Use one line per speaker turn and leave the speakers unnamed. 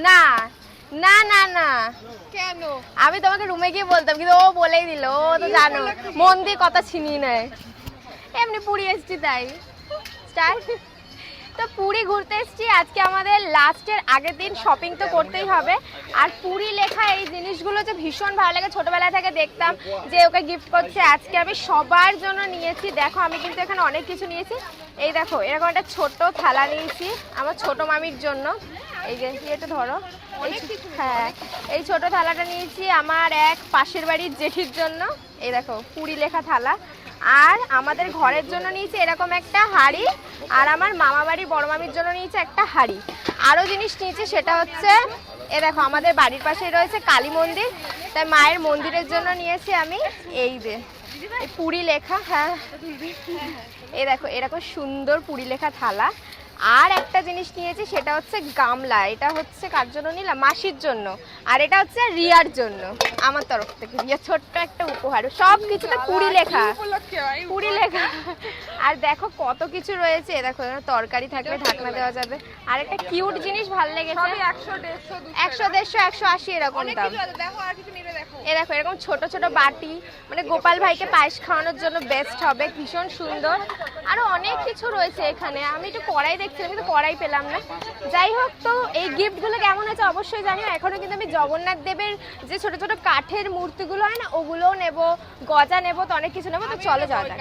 না না না না কেন, আমি তোমাকে রুমে গিয়ে বলতাম কিন্তু ও বলেই দিল, ও তো জানো মন দিয়ে কথা ছিনিয়ে নেয়। এমনি পুরী এসছি তাই। স্টার্ট। তো পুরী ঘুরতে এসেছি আজকে, আমাদের লাস্টের আগের দিন শপিং তো করতেই হবে। আর পুরী লেখা এই জিনিসগুলো যে ভীষণ ভালো লাগে, ছোটবেলা থেকে দেখতাম যে ওকে গিফট করছে, আজকে আমি সবার জন্য নিয়েছি। দেখো আমি কিন্তু এখানে অনেক কিছু নিয়েছি। এই দেখো এরকম একটা ছোট থালা নিয়েছি আমার ছোট মামির জন্য। এই যে এটা ধরো, হ্যাঁ এই ছোট থালাটা নিয়েছি আমার এক পাশের বাড়ির জেঠির জন্য। এই দেখো পুরী লেখা থালা। আর আমাদের ঘরের জন্য নিয়েছি এরকম একটা হাঁড়ি, আর আমার মামা বাড়ির বড় মামির জন্য নিয়েছি একটা হাঁড়ি। আরও জিনিস নিয়েছি সেটা হচ্ছে এ দেখো আমাদের বাড়ির পাশেই রয়েছে কালী মন্দির, তাই মায়ের মন্দিরের জন্য নিয়েছি আমি এই যে এই পুরী লেখা। হ্যাঁ এই দেখো এরকম সুন্দর পুরী লেখা থালা। আর একটা জিনিস নিয়েছি সেটা হচ্ছে গামলা, এটা হচ্ছে কার জন্য নিলাম, মাসির জন্য। আর এটা হচ্ছে রিয়ার জন্য আমার তরফ থেকে, রিয়া ছোট্ট একটা উপহার। সব কিছুতে পুরী লেখা, পুরী লেখা। আর দেখো কত কিছু রয়েছে, দেখো তরকারি থাকলে ঢাকনা দেওয়া যাবে। আর একটা কিউট জিনিস ভালো লেগেছে, 100, 150, 180 এরকম দাম। এ দেখো এরকম ছোট ছোট বাটি, মানে গোপাল ভাইকে পায়েস খাওয়ানোর জন্য বেস্ট হবে, ভীষণ সুন্দর। আরো অনেক কিছু রয়েছে এখানে, আমি একটু কড়াই দেখছিলাম কিন্তু কড়াই পেলাম না। যাই হোক, তো এই গিফটগুলো কেমন আছে অবশ্যই জানিও। এখনো কিন্তু আমি জগন্নাথ দেবের যে ছোট ছোট কাঠের মূর্তিগুলো হয় না, ওগুলোও নেবো, গজা নেবো, তো অনেক কিছু নেবো। তো চলো যাওয়া যাক।